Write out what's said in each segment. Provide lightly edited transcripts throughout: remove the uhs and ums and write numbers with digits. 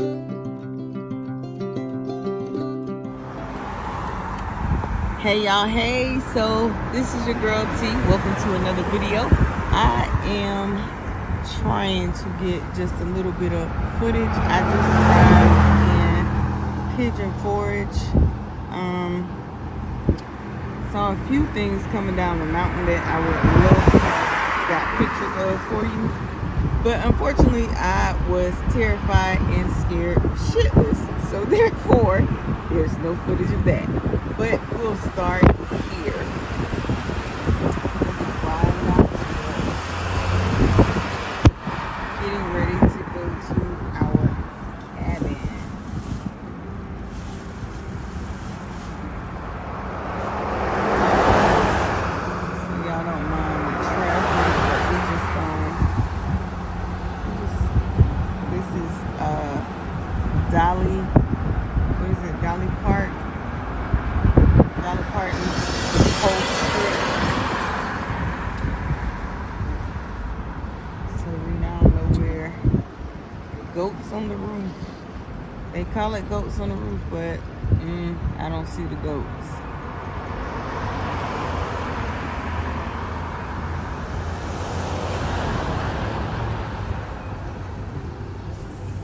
Hey y'all, hey, so this is your girl T. Welcome to another video. I am trying to get just a little bit of footage. I just arrived in Pigeon Forge. Saw a few things coming down the mountain that I would love to have got pictures of for you. But unfortunately, I was terrified and scared shitless. So therefore, there's no footage of that. But we'll start here. Getting ready to go to our cabin. So y'all don't mind the traffic, but we just this is Dolly, what is it, Dolly Park? Dolly Park whole strip. So we now know where goats on the roof. They call it goats on the roof, but I don't see the goats.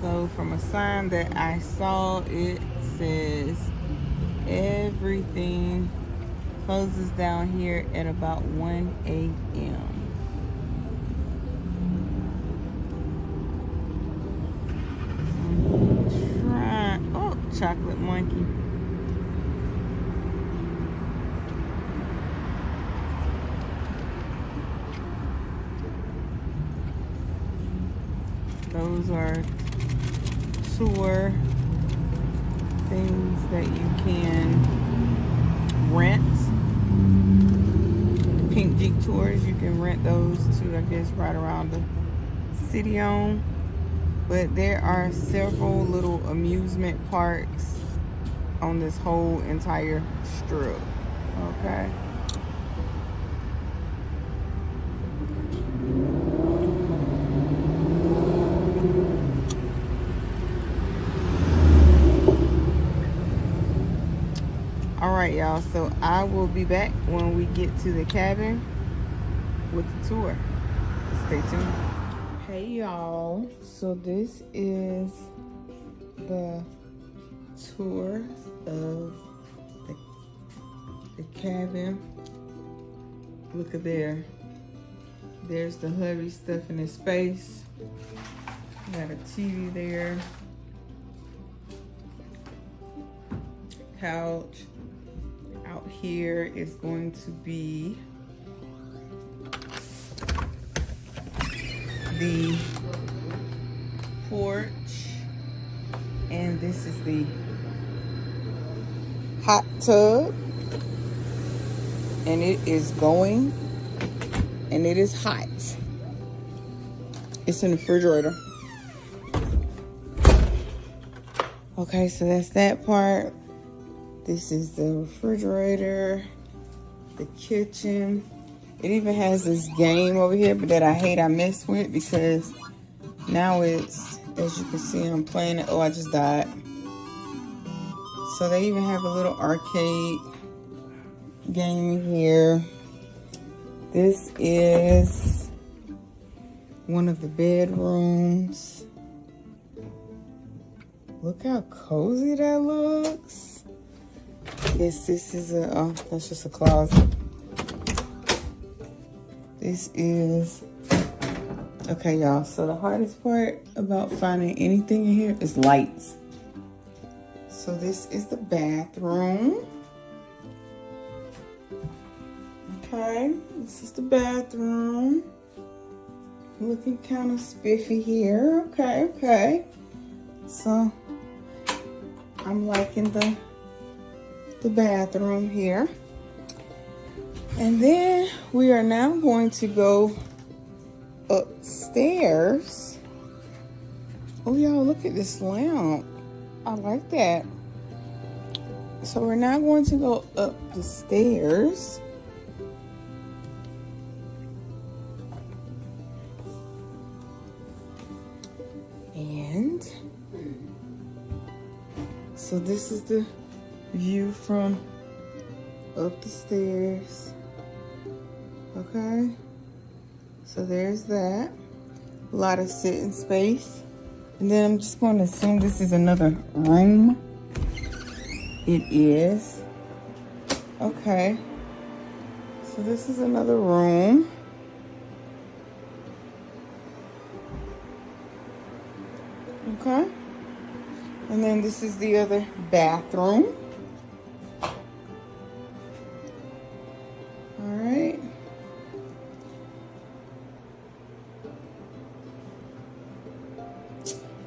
So from a sign that I saw, it says everything closes down here at about 1 a.m. So oh, chocolate monkey. Those are tour things that you can rent. Pink Jeep tours, you can rent those to, I guess, right around the city on. But there are several little amusement parks on this whole entire strip. Okay. Alright y'all, so I will be back when we get to the cabin with the tour. Stay tuned. Hey y'all, so this is the tour of the cabin. Look at there. There's the hubby stuffing his space. Got a TV there. Couch. Out here is going to be the porch, and this is the hot tub, and it is going, and it is hot. It's in the refrigerator. Okay, so that's that part. This is the refrigerator, the kitchen. It even has this game over here, but that I hate, I mess with, because now it's, as you can see, I'm playing it. Oh, I just died. So they even have a little arcade game here. This is one of the bedrooms. Look how cozy that looks. Yes, this is a, oh, that's just a closet. This is, okay y'all, so the hardest part about finding anything in here is lights. So this is the bathroom. Okay, this is the bathroom. Looking kind of spiffy here. Okay. So I'm liking the bathroom here. And then we are now going to go upstairs. Oh y'all, look at this lamp. I like that. So we're now going to go up the stairs. And So this is the view from up the stairs. Okay, so there's that. A lot of sitting space. And then I'm just going to assume this is another room. It is. Okay, so this is another room. Okay, and then this is the other bathroom. All right.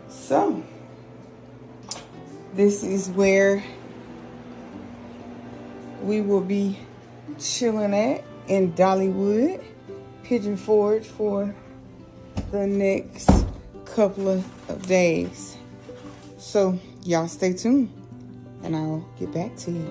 So, this is where we will be chilling at in Dollywood, Pigeon Forge, for the next couple of days. So, y'all stay tuned and I'll get back to you.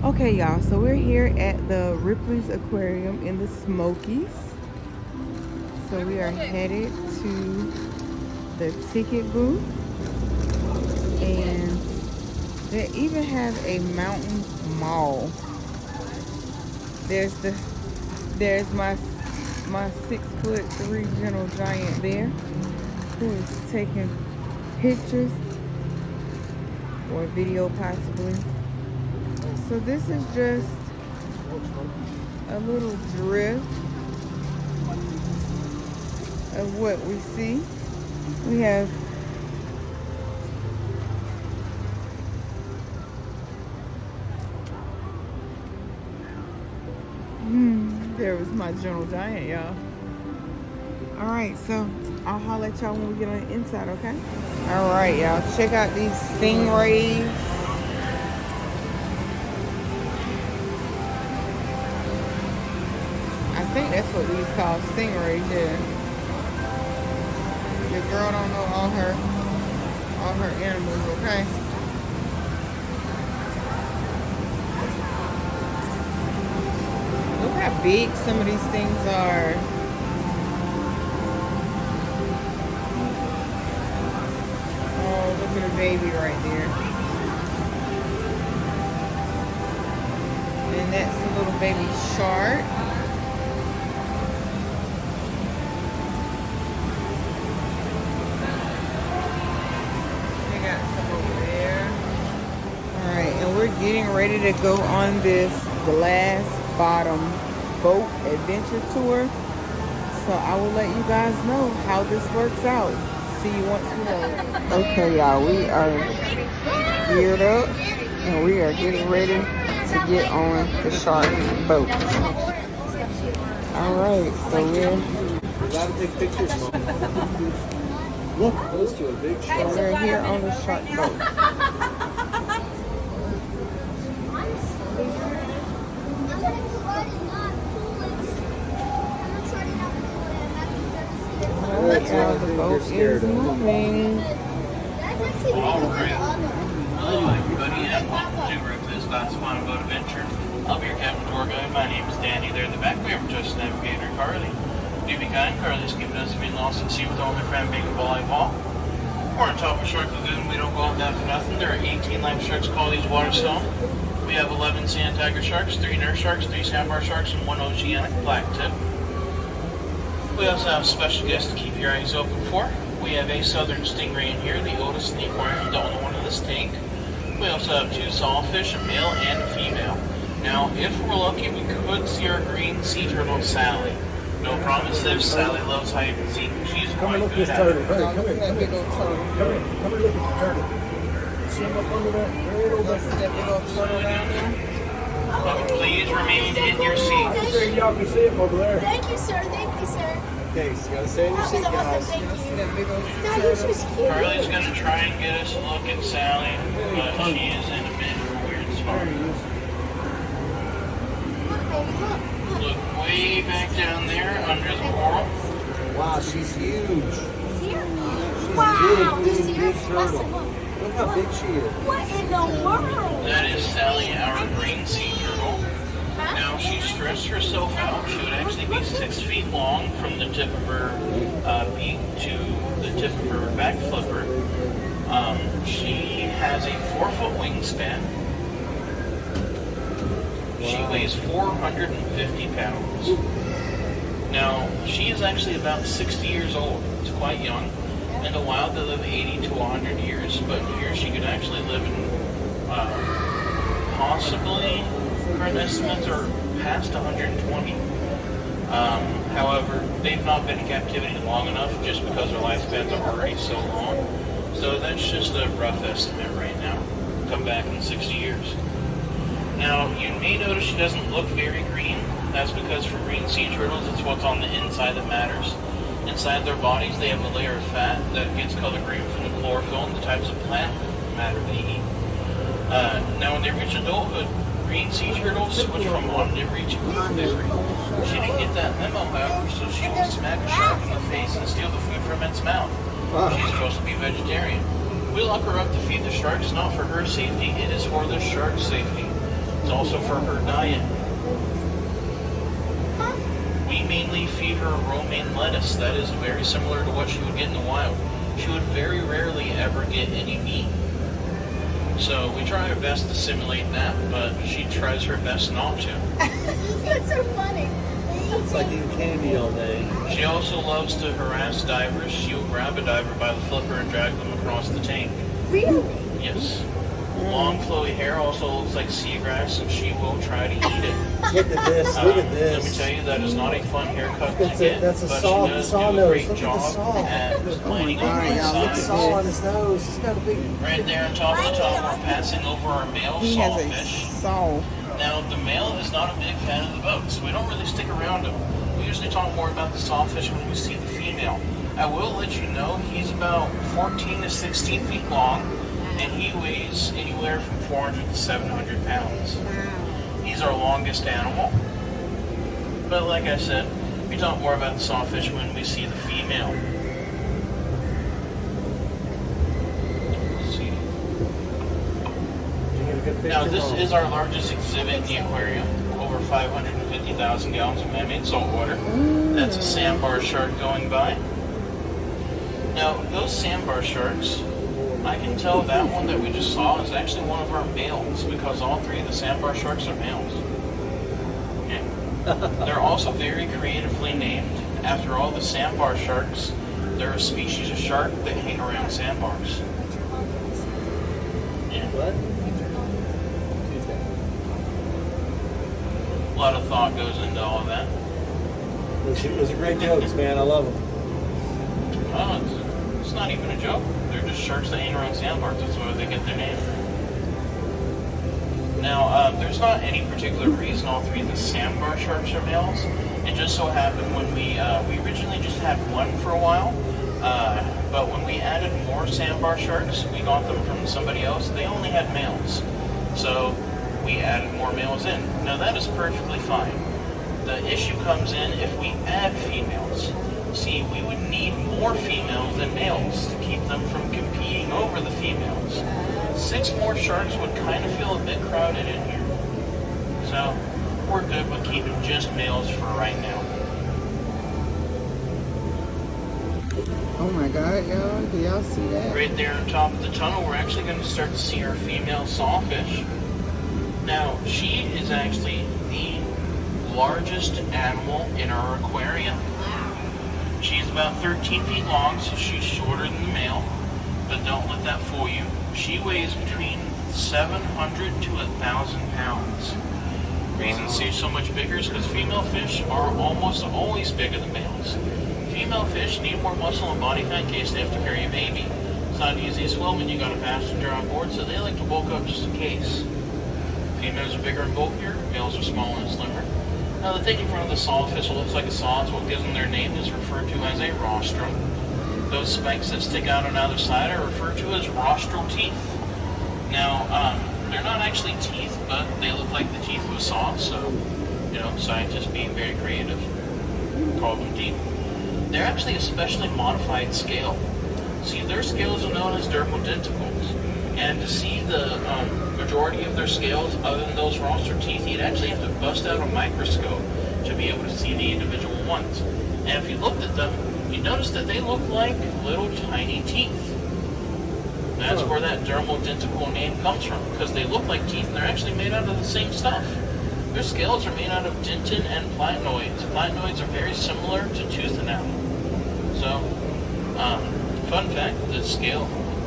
Okay, y'all, so we're here at the Ripley's Aquarium in the Smokies. So we are headed to the ticket booth, and they even have a mountain mall. There's my 6'3" gentle giant there, who is taking pictures or video possibly. So this is just a little drift of what we see. We have there was my gentle giant, y'all. Alright, so I'll holler at y'all when we get on the inside, okay? Alright, y'all, check out these stingrays. I think that's what these call stingrays, yeah. Your girl don't know all her animals, okay? Look how big some of these things are. Oh, look at the baby right there. And that's a little baby shark. We're getting ready to go on this glass bottom boat adventure tour. So I will let you guys know how this works out. See you once we go. Okay, y'all, we are geared up and we are getting ready to get on the shark boat. All right, so we're gotta take pictures. Look close to a big shark. We're here on the shark boat. The boat is moving. Alright. Hello everybody and welcome to Breathless boat adventure. I'll be your captain tour guide. My name is Danny. There in the back we have our trusted navigator Carly. Do be kind, Carly's keeping us from being lost at sea with all their friend big volleyball. We're on top of Shark Lagoon. We don't go out that for nothing. There are 18 live sharks called these waterstone. We have 11 sand tiger sharks, 3 nurse sharks, 3 sandbar sharks, and 1 oceanic blacktip. We also have special guests to keep your eyes open for. We have a southern stingray in here, the oldest in the aquarium, the only one in this tank. We also have 2 sawfish, a male and a female. Now, if we're lucky, we could see our green sea turtle, Sally. No promises, Sally loves hide and seek. She's quite good at it. Come here, come here. Come here, look at the turtle. See him up under that turtle? That's that big old turtle down there. Please remain in your seats. Y'all can see him over there. Thank you, sir. Thank you, sir. Okay, so you gotta stay in your seat, That was guys. awesome. Thank you. That big old God, you're so cute. Carly's going to try and get us a look at Sally, but she is in a bit of a weird spot. Look, baby, look. Look way back down there under the coral. Wow, she's huge. It's here. Wow. Do you see her? Big turtle. Listen, look. Look how big she is. What in the world? That is Sally, our green sea turtle. Huh? Now, she stretched herself out. She would actually be 6 feet long from the tip of her beak to the tip of her back flipper. She has a 4-foot wingspan. She weighs 450 pounds. Now, she is actually about 60 years old. It's quite young. In the wild, they live 80 to 100 years, but here she could actually live in possibly, current estimates are past 120. However, they've not been in captivity long enough just because their lifespans are already so long. So that's just a rough estimate right now. Come back in 60 years. Now, you may notice she doesn't look very green. That's because for green sea turtles, it's what's on the inside that matters. Inside their bodies, they have a layer of fat that gets color green from the chlorophyll and the types of plant matter they eat. Now, when they reach adulthood, green sea turtles switch from omnivory to herbivory. She didn't get that memo, however, so she will smack a shark in the face and steal the food from its mouth. She's supposed to be vegetarian. We lock her up to feed the sharks, not for her safety, it is for the shark's safety. It's also for her diet. We mainly feed her romaine lettuce. That is very similar to what she would get in the wild. She would very rarely ever get any meat. So we try our best to simulate that, but she tries her best not to. That's so funny. It's like eating candy all day. She also loves to harass divers. She will grab a diver by the flipper and drag them across the tank. Really? Yes. Long flowy hair also looks like seagrass, and she will try to eat it. Look at this, look at this. Let me tell you, that is not a fun haircut to get, That's a but saw, she does saw do a nose. great Look at the job saw. at explaining Oh my over God, the y'all, look at size. Saw on his nose. He's got a big. Right there on top of the tunnel, we're passing over our male He has a sawfish. saw. Now, the male is not a big fan of the boats, so we don't really stick around him. We usually talk more about the sawfish when we see the female. I will let you know he's about 14 to 16 feet long, and he weighs anywhere from 400 to 700 pounds. He's our longest animal. But like I said, we talk more about the sawfish when we see the female. Let's see. Now, this is our largest exhibit in the aquarium. Over 550,000 gallons of man-made salt water. That's a sandbar shark going by. Now, those sandbar sharks, I can tell that one that we just saw is actually one of our males because all 3 of the sandbar sharks are males. Yeah. They're also very creatively named. After all, the sandbar sharks, they're a species of shark that hang around sandbars. Yeah. What? A lot of thought goes into all of that. Those are great jokes, man. I love them. Oh, it's not even a joke. They're just sharks that hang around sandbars. That's where they get their name. Now, there's not any particular reason all 3 of the sandbar sharks are males. It just so happened when we originally just had one for a while, but when we added more sandbar sharks, we got them from somebody else. They only had males, so we added more males in. Now that is perfectly fine. The issue comes in if we add females. See, we would need more females than males to keep them from competing over the females. 6 more sharks would kind of feel a bit crowded in here. So, we're good with keeping just males for right now. Oh my God, y'all. Do y'all see that? Right there on top of the tunnel, we're actually going to start to see our female sawfish. Now, she is actually the largest animal in our aquarium. She's about 13 feet long, so she's shorter than the male, but don't let that fool you. She weighs between 700 to 1,000 pounds. The reason she's so much bigger is because female fish are almost always bigger than males. Female fish need more muscle and body fat in case they have to carry a baby. It's not easy to swim when you got a passenger on board, so they like to bulk up just in case. Females are bigger and bulkier, males are smaller and slimmer. Now the thing in front of the sawfish looks like a saw, it's what gives them their name, is referred to as a rostrum. Those spikes that stick out on either side are referred to as rostral teeth. Now, they're not actually teeth, but they look like the teeth of a saw, so, scientists being very creative call them teeth. They're actually a specially modified scale. See, their scales are known as dermal denticles. And to see the majority of their scales, other than those rostral teeth, you'd actually have to bust out a microscope to be able to see the individual ones. And if you looked at them, you notice that they look like little tiny teeth. That's where that dermal denticle name comes from, because they look like teeth and they're actually made out of the same stuff. Their scales are made out of dentin and platinum. Platinum are very similar to tooth enamel. So, fun fact,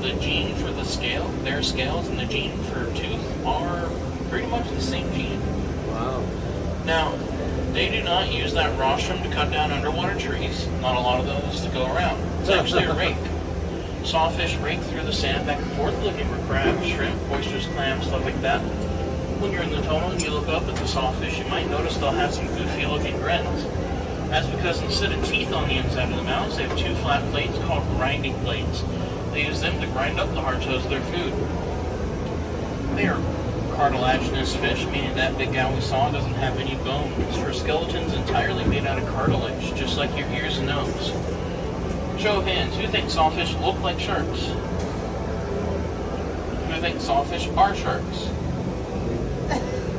the gene for the scale, their scales, and the gene for tooth are pretty much the same gene. Wow. Now, they do not use that rostrum to cut down underwater trees. Not a lot of those to go around. It's actually a rake. Sawfish rake through the sand back and forth looking for crabs, shrimp, oysters, clams, stuff like that. When you're in the tunnel and you look up at the sawfish, you might notice they'll have some goofy looking grins. That's because instead of teeth on the inside of the mouths, they have two flat plates called grinding plates. They use them to grind up the hard toes of their food. They are cartilaginous fish, meaning that big guy we saw doesn't have any bones. Her skeleton's entirely made out of cartilage, just like your ears and nose. Show of hands, who thinks sawfish look like sharks? Who thinks sawfish are sharks?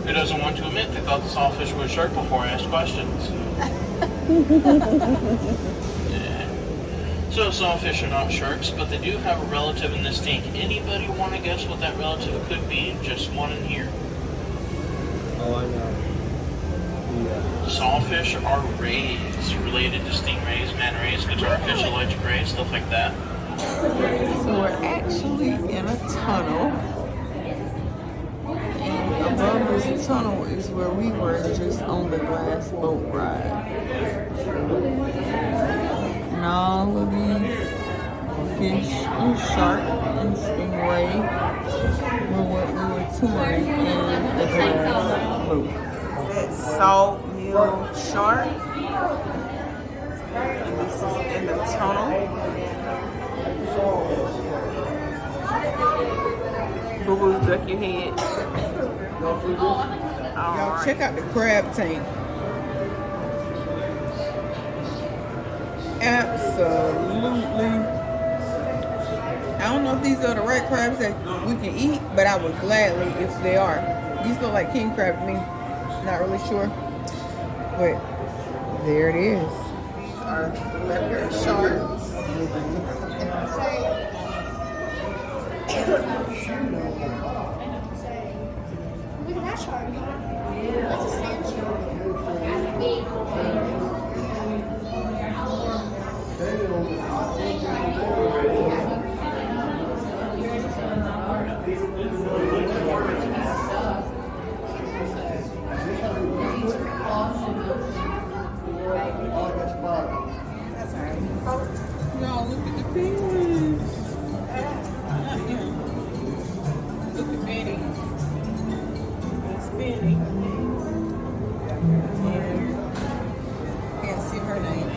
Who doesn't want to admit they thought the sawfish was a shark before I asked questions? Yeah. So sawfish are not sharks, but they do have a relative in this tank. Anybody want to guess what that relative could be? Just one in here. Oh, I know. Sawfish are rays, related to stingrays, manta rays, guitarfish, electric rays, stuff like that. So we're actually in a tunnel. And above this tunnel is where we were just on the glass boat ride. And all of these fish and shark and stingray were what we were touring in the glass boat. That salt mill shark. And this is in the tunnel. Boo-boo, duck your head. Y'all check out the crab tank. Absolutely. I don't know if these are the right crabs that we can eat, but I would gladly if they are. These look like king crab to me. Not really sure. But there it is. These are leopard sharks. Look at that shark. That's a sand shark. Y'all, look at the penguins. Look at Benny. It's Benny. And can't see her name.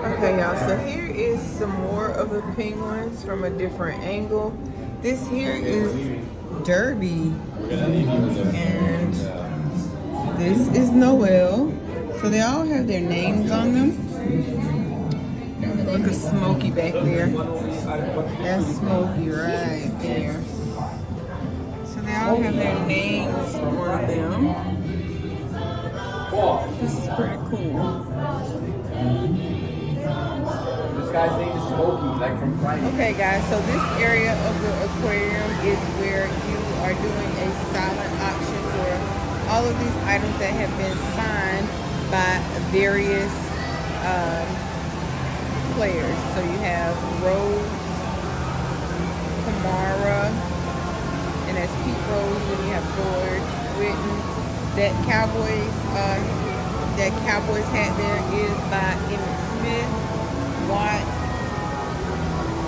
Okay, y'all, so here is some more of the penguins from a different angle. This here is Derby, and this is Noel. So they all have their names on them. Look at Smokey back there. That's Smokey right there. So they all have their names on them. This is pretty cool. This guy's name is Smokey, like from Friday. Okay, guys, so this area of the aquarium is where you are doing a silent auction for all of these items that have been signed by various players. So you have Rose, Kamara, and that's Pete Rose, and you have George Witten. That Cowboys hat there is by Emmett Smith, Watt,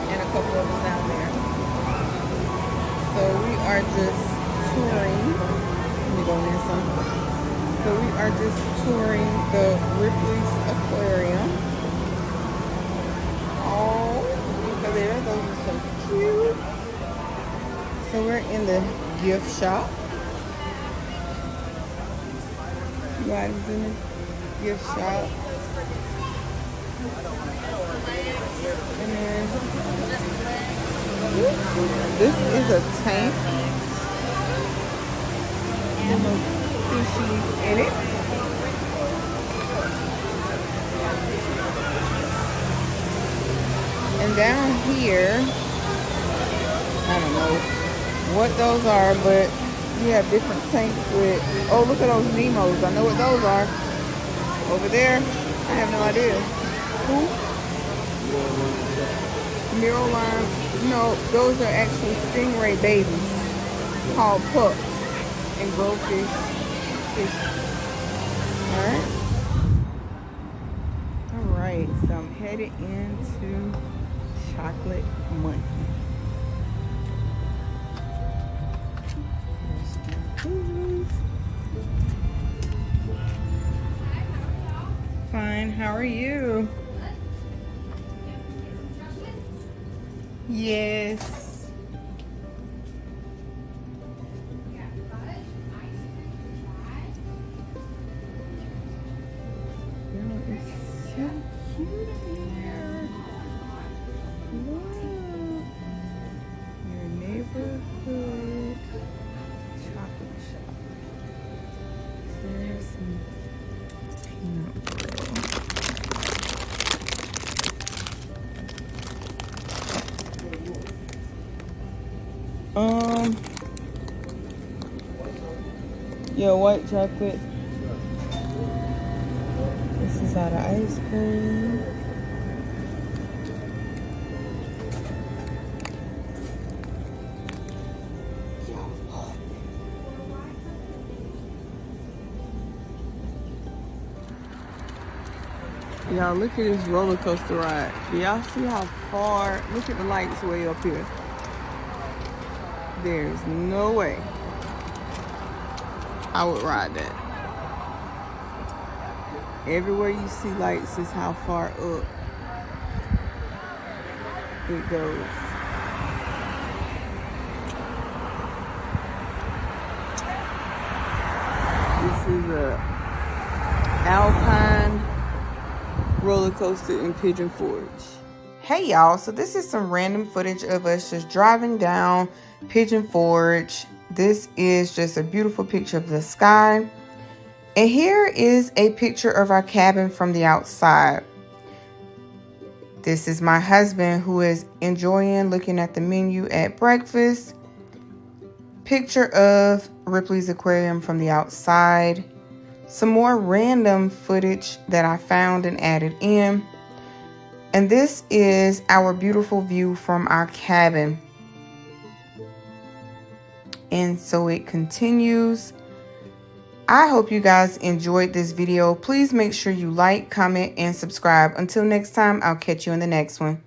and a couple others down there. So we are just touring. Let me go in some. So we are just touring the Ripley's Aquarium. Oh, look at there. Those are so cute. So we're in the gift shop. You items in the gift shop. And then this is a tank. Little fishies in it. And down here, I don't know what those are, but you have different tanks with, oh, look at those Nemos. I know what those are. Over there, I have no idea. Who? Mural line. No, those are actually stingray babies called pups and goldfish. Alright. Alright, so I'm headed into Chocolate Monkey. Fine, how are you? Yes. Yeah, white chocolate. This is out of ice cream. Y'all, look at this roller coaster ride. Do y'all see how far? Look at the lights way up here. There's no way I would ride that. Everywhere you see lights is how far up it goes. This is a Alpine roller coaster in Pigeon Forge. Hey y'all, so this is some random footage of us just driving down Pigeon Forge. This is just a beautiful picture of the sky. And here is a picture of our cabin from the outside. This is my husband who is enjoying looking at the menu at breakfast. Picture of Ripley's aquarium from the outside. Some more random footage that I found and added in. And this is our beautiful view from our cabin. And so it continues. I hope you guys enjoyed this video. Please make sure you like, comment, and subscribe. Until next time, I'll catch you in the next one.